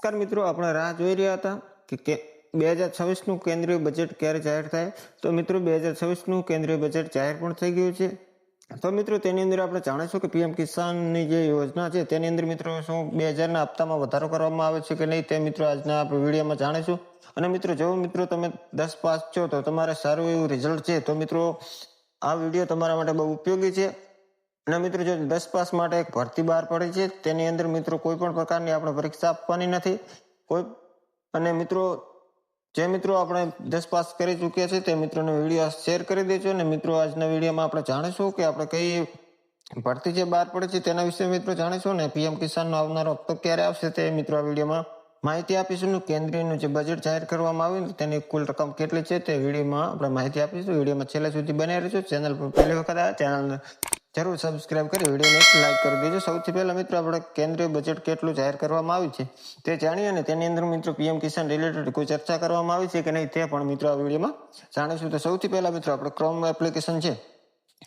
નમસ્કાર મિત્રો, આપણે રાહ જોઈ રહ્યા હતા કે 2026નું કેન્દ્રીય બજેટ ક્યારે જાહેર થાય. તો મિત્રો 2026નું કેન્દ્રીય બજેટ જાહેર પણ થઈ ગયું છે. તો મિત્રો તેની અંદર આપણે જાણીશું કે પીએમ કિસાનની જે યોજના છે તેની અંદર મિત્રો શું 2000ના હપ્તામાં વધારો કરવામાં આવે છે કે નહીં, તે મિત્રો આજના આપણે વિડીયોમાં જાણીશું. અને મિત્રો જો મિત્રો તમે 10 પાસ છો તો તમારે સારું એવું રિઝલ્ટ છે, તો મિત્રો આ વિડીયો તમારા માટે બહુ ઉપયોગી છે. અને મિત્રો જો 10 પાસ માટે એક ભરતી બહાર પડી છે, તેની અંદર મિત્રો કોઈ પણ પ્રકારની આપણે પરીક્ષા આપવાની નથી અને મિત્રો જે મિત્રો આપણે 10 પાસ કરી ચૂક્યા છે તે મિત્રોને વિડીયો શેર કરી દેજો. અને મિત્રો આજના વિડીયોમાં આપણે જાણીશું કે આપણે કઈ ભરતી જે બહાર પડે છે તેના વિશે મિત્રો જાણીશું. ને પીએમ કિસાનનો આવનારો હપ્તો ક્યારે આવશે તે મિત્રો આ વિડીયોમાં માહિતી આપીશું. કેન્દ્રીયનું જે બજેટ જાહેર કરવામાં આવ્યું તેની કુલ રકમ કેટલી છે તે વિડીયોમાં આપણે માહિતી આપીશું. વિડીયોમાં છેલ્લે સુધી બન્યા રહેજો. ચેનલ પર પહેલી વખત આવ્યા ચેનલને જરૂર સબસ્ક્રાઇબ કરી વિડીયોને એક લાઇક કરી દેજો. સૌથી પહેલા મિત્રો આપણે કેન્દ્રીય બજેટ કેટલું જાહેર કરવામાં આવ્યું છે તે જાણીએ અને તેની અંદર મિત્રો પીએમ કિસાન રિલેટેડ કોઈ ચર્ચા કરવામાં આવી છે કે નહીં તે પણ મિત્રો આ વિડીયોમાં જાણીશું. તો સૌથી પહેલા મિત્રો આપણે ક્રોમ એપ્લિકેશન છે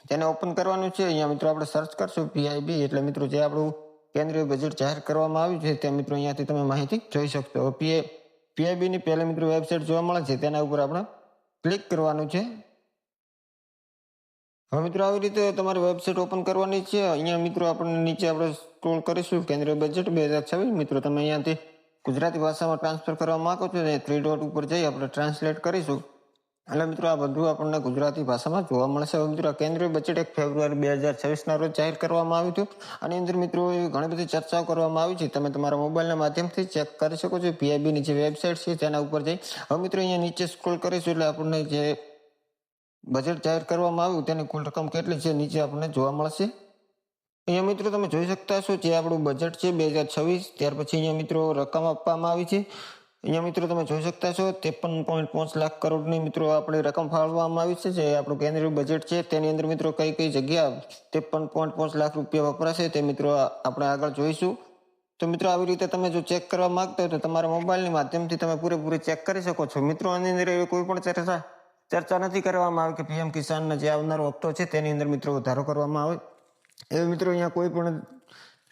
તેને ઓપન કરવાનું છે. અહીંયા મિત્રો આપણે સર્ચ કરશું પીઆઈબી, એટલે મિત્રો જે આપણું કેન્દ્રીય બજેટ જાહેર કરવામાં આવ્યું છે તે મિત્રો અહીંયાથી તમે માહિતી જોઈ શકશો. પીઆઈબીની પહેલા મિત્રો વેબસાઇટ જોવા મળે છે, તેના ઉપર આપણે ક્લિક કરવાનું છે. હવે મિત્રો આવી રીતે તમારે વેબસાઇટ ઓપન કરવાની છે. અહીંયા મિત્રો આપણને નીચે આપણે સ્ક્રોલ કરીશું કેન્દ્રીય બજેટ 2026. મિત્રો તમે અહીંયાથી ગુજરાતી ભાષામાં ટ્રાન્સફર કરવા માંગો છો, 3 ડોટ ઉપર જઈ આપણે ટ્રાન્સલેટ કરીશું એટલે મિત્રો આ બધું આપણને ગુજરાતી ભાષામાં જોવા મળશે. હવે મિત્રો કેન્દ્રીય બજેટ 1 ફેબ્રુઆરી 2026ના રોજ જાહેર કરવામાં આવ્યું હતું. આની અંદર મિત્રો ઘણી બધી ચર્ચાઓ કરવામાં આવી છે, તમે તમારા મોબાઈલના માધ્યમથી ચેક કરી શકો છો. પીઆઈબીની જે વેબસાઇટ છે તેના ઉપર જઈ હવે મિત્રો અહીંયા નીચે સ્ક્રોલ કરીશું એટલે આપણને જે બજેટ જાહેર કરવામાં આવ્યું તેની કુલ રકમ કેટલી છે નીચે આપણને જોવા મળશે. અહીંયા મિત્રો તમે જોઈ શકતા છો જે આપણું બજેટ છે 2026. ત્યાર પછી અહીંયા મિત્રો રકમ આપવામાં આવી છે. અહીંયા મિત્રો તમે જોઈ શકતા છો 53.5 લાખ કરોડની મિત્રો આપણી રકમ ફાળવવામાં આવી છે. જે આપણું કેન્દ્રીય બજેટ છે તેની અંદર મિત્રો કઈ કઈ જગ્યા 53.5 લાખ રૂપિયા વપરાશે તે મિત્રો આપણે આગળ જોઈશું. તો મિત્રો આવી રીતે તમે જો ચેક કરવા માંગતા હોય તો તમારા મોબાઈલની માધ્યમથી તમે પૂરેપૂરી ચેક કરી શકો છો. મિત્રો આની અંદર એવી કોઈ પણ ચર્ચા નથી કરવામાં આવી કે પીએમ કિસાનના જે આવનારો હપ્તો છે તેની અંદર મિત્રો વધારો કરવામાં આવે, એ મિત્રો અહીંયા કોઈ પણ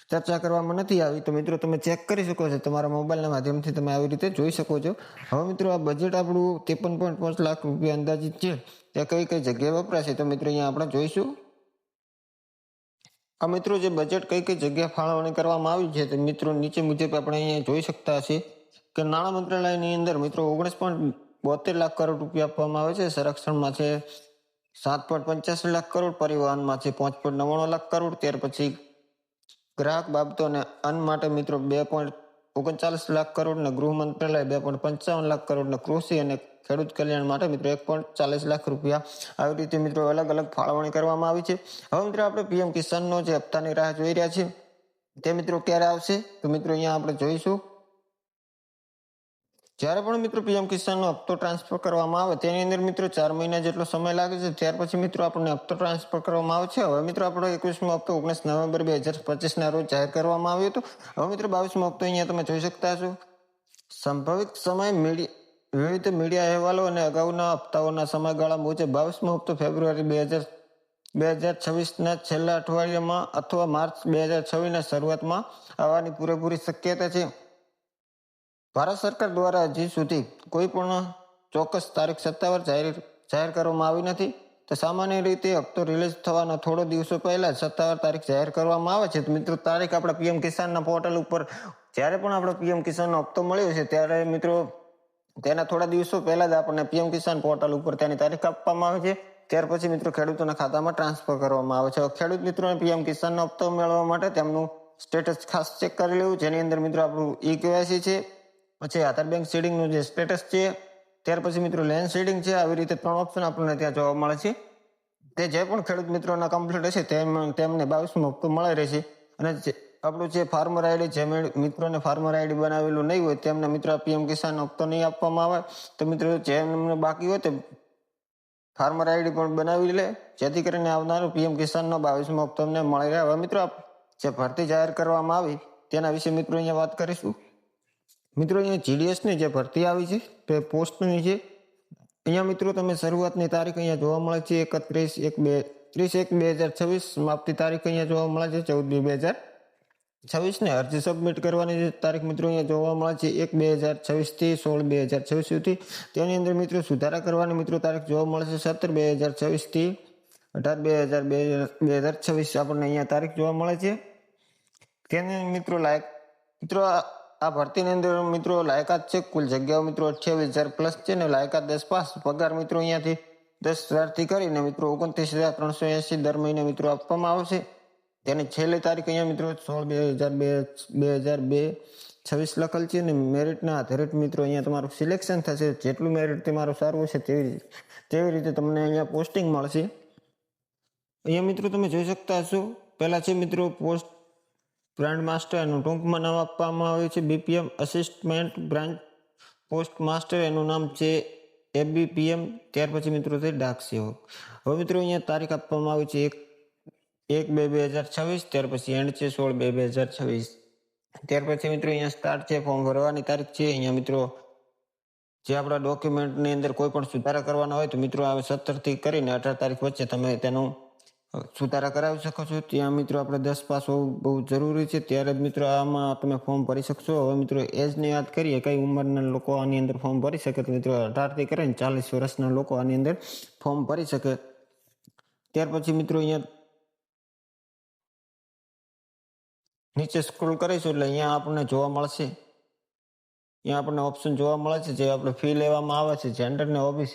ચર્ચા કરવામાં નથી આવી. તો મિત્રો તમે ચેક કરી શકો છો, તમારા મોબાઈલના માધ્યમથી તમે આવી રીતે જોઈ શકો છો. હવે મિત્રો આ બજેટ આપણું 53.5 લાખ રૂપિયા અંદાજિત છે તે કઈ કઈ જગ્યાએ વપરાશે તો મિત્રો અહીંયા આપણે જોઈશું. આ મિત્રો જે બજેટ કઈ કઈ જગ્યાએ ફાળવણી કરવામાં આવી છે તો મિત્રો નીચે મુજબ આપણે અહીંયા જોઈ શકતા છીએ કે નાણાં મંત્રાલયની અંદર મિત્રો 19.72 લાખ કરોડ રૂપિયા આપવામાં આવે છે. સંરક્ષણમાં છે 7.85 લાખ કરોડ, પરિવહનમાં છે 5.99 લાખ કરોડ, ત્યાર પછી ગ્રાહક બાબતો અને અન્ન માટે મિત્રો 2.39 લાખ કરોડ ને ગૃહ મંત્રાલય 2.55 લાખ કરોડ ને કૃષિ અને ખેડૂત કલ્યાણ માટે મિત્રો 1.40 લાખ રૂપિયા આવી રીતે મિત્રો અલગ અલગ ફાળવણી કરવામાં આવી છે. હવે મિત્રો આપણે પીએમ કિસાનનો જે હપ્તાની રાહ જોઈ રહ્યા છીએ તે મિત્રો ક્યારે આવશે તો મિત્રો અહીંયા આપણે જોઈશું. જ્યારે પણ મિત્રો પીએમ કિસાનનો હપ્તો ટ્રાન્સફર કરવામાં આવે તેની અંદર મિત્રો 4 મહિના જેટલો સમય લાગે છે. ત્યાર પછી મિત્રો આપણને હપ્તો ટ્રાન્સફર કરવામાં આવે છે. હવે મિત્રો આપણો 21મો હપ્તો 19 નવેમ્બર 2025ના રોજ જાહેર કરવામાં આવ્યો હતો. હવે મિત્રો 22મો હપ્તો અહીંયા તમે જોઈ શકતા છો. સંભવિત સમય વિવિધ મીડિયા અહેવાલો અને અગાઉના હપ્તાઓના સમયગાળા મુજબ 22મો હપ્તો ફેબ્રુઆરી 2026ના છેલ્લા અઠવાડિયામાં અથવા માર્ચ 2026ના શરૂઆતમાં આવવાની પૂરેપૂરી શક્યતા છે. ભારત સરકાર દ્વારા હજી સુધી કોઈ પણ ચોક્કસ તારીખ સત્તાવાર જાહેર કરવામાં આવી નથી. તો સામાન્ય રીતે હપ્તો રિલીઝ થવાના થોડો દિવસો પહેલા સત્તાવાર તારીખ જાહેર કરવામાં આવે છે. તો મિત્રો તારીખ આપણા પીએમ કિસાનના પોર્ટલ ઉપર જ્યારે પણ આપણે પીએમ કિસાનનો હપ્તો મળ્યો છે ત્યારે મિત્રો તેના થોડા દિવસો પહેલા જ આપણને પીએમ કિસાન પોર્ટલ ઉપર તેની તારીખ આપવામાં આવે છે. ત્યાર પછી મિત્રો ખેડૂતોના ખાતામાં ટ્રાન્સફર કરવામાં આવે છે. ખેડૂત મિત્રોને પીએમ કિસાનનો હપ્તો મેળવવા માટે તેમનું સ્ટેટસ ખાસ ચેક કરી લેવું, જેની અંદર મિત્રો આપણું ઈ-કેવાયસી છે, પછી આધાર બેંક સીડિંગનું જે સ્ટેટસ છે, ત્યાર પછી મિત્રો લેન્ડ સીડિંગ છે. આવી રીતે 3 ઓપ્શન આપણને ત્યાં જોવા મળે છે. તે જે પણ ખેડૂત મિત્રોના કમ્પ્લીટ હશે તેમને 22મો હપ્તો મળી રહેશે. અને આપણું જે ફાર્મર આઈડી, જે મિત્રોને ફાર્મર આઈડી બનાવેલું નહીં હોય તેમને મિત્રો પીએમ કિસાન હપ્તો નહીં આપવામાં આવે. તો મિત્રો જેમને બાકી હોય તે ફાર્મર આઈડી પણ બનાવી લે, જેથી કરીને આવનારો પીએમ કિસાનનો 22મો હપ્તો અમને મળી રહે. હવે મિત્રો જે ભરતી જાહેર કરવામાં આવી તેના વિશે મિત્રો અહીંયા વાત કરીશું. મિત્રો અહીંયા જીડીએસની જે ભરતી આવી છે તે પોસ્ટની છે. અહીંયા મિત્રો તમે શરૂઆતની તારીખ અહીંયા જોવા મળે છે 30/1/2026, સમાપ્તિ તારીખ અહીંયા જોવા મળે છે 14/2/2026. 26 ને અરજી સબમિટ કરવાની તારીખ મિત્રો અહીંયા જોવા મળે છે 1/2026 થી 16/2026 સુધી. તેની અંદર મિત્રો સુધારા કરવાની મિત્રો તારીખ જોવા મળે છે 17/2026 થી 18/2026 આપણને અહીંયા તારીખ જોવા મળે છે. તેની મિત્રો આ ભરતીની અંદર મિત્રો લાયકાત છે કુલ જગ્યાઓ મિત્રો 28,000 પ્લસ છે ને લાયકાત 10 પાસ. પગાર મિત્રો અહીંયાથી 10,000 થી કરીને મિત્રો 29,380 દર મહિને મિત્રો આપવામાં આવશે. તેની છેલ્લી તારીખ અહીંયા મિત્રો 16/2026 લખેલ છે અને મેરિટના આધારે મિત્રો અહીંયા તમારું સિલેક્શન થશે. જેટલું મેરિટ તમારું સારું હશે તેવી રીતે તમને અહીંયા પોસ્ટિંગ મળશે. અહીંયા મિત્રો તમે જોઈ શકતા હશો પહેલા છે મિત્રો પોસ્ટ બ્રાન્ડ માસ્ટર, એનું ટૂંકમાં નામ આપવામાં આવ્યું છે BPM. Assistant brand post master, એનું નામ છે ABPM. ત્યાર પછી મિત્રો છે ડાક સેવક. હવે મિત્રો અહીંયા તારીખ આપવામાં આવી છે 1/2/2026. ત્યાર પછી એન્ડ છે 16/2/2026. ત્યાર પછી મિત્રો અહીંયા સ્ટાર્ટ છે ફોર્મ ભરવાની તારીખ છે. અહીંયા મિત્રો જે આપણા ડોક્યુમેન્ટની અંદર કોઈ પણ સુધારા કરવાના હોય તો મિત્રો આ 17 થી કરીને 18 તારીખ વચ્ચે તમે તેનું સુધારા કરાવી શકો છો. ત્યાં મિત્રો આપણે 10 પાસ હોવું બહુ જરૂરી છે, ત્યારે જ મિત્રો આમાં તમે ફોર્મ ભરી શકશો. હવે મિત્રો એજની વાત કરીએ, કઈ ઉંમરના લોકો આની અંદર ફોર્મ ભરી શકે, તો મિત્રો 18 થી કરીને 40 વર્ષના લોકો આની અંદર ફોર્મ ભરી શકે. ત્યાર પછી મિત્રો અહીંયા નીચે સ્ક્રોલ કરીશું એટલે અહીંયા આપણને જોવા મળશે, અહીંયા આપણને ઓપ્શન જોવા મળે છે જે આપણે ફી લેવામાં આવે છે જેન્ડર ને OBC.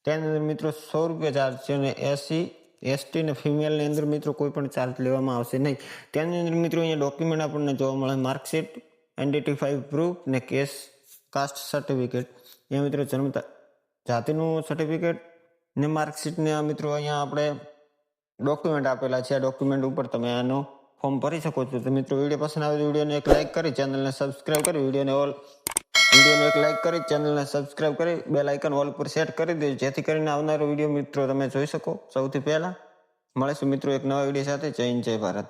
તેની અંદર મિત્રો 100 રૂપિયા ચાર્જ છે અને SC ST ને ફિમેલની અંદર મિત્રો કોઈ પણ ચાર્જ લેવામાં આવશે નહીં. તેની અંદર મિત્રો અહીંયા ડોક્યુમેન્ટ આપણને જોવા મળે, માર્કશીટ, identify પ્રૂફ ને કાસ્ટ સર્ટિફિકેટ. અહીંયા મિત્રો જન્મ જાતિનું સર્ટિફિકેટ ને માર્કશીટ ને મિત્રો અહીંયા આપણે ડોક્યુમેન્ટ આપેલા છે. આ ડોક્યુમેન્ટ ઉપર તમે આનું ફોર્મ ભરી શકો છો. તો મિત્રો વિડીયો પસંદ આવે તો વિડીયોને એક લાઇક કરી ચેનલને સબસ્ક્રાઇબ કરી વિડીયોને એક લાઇક કરી ચેનલને સબસ્ક્રાઇબ કરી બેલ આઇકન ઓલ પર સેટ કરી દેજો, જેથી કરીને આવનારો વિડીયો મિત્રો તમે જોઈ શકો સૌથી પહેલા. મળીશું મિત્રો એક નવા વિડીયો સાથે. જય હિન્દ, જય ભારત.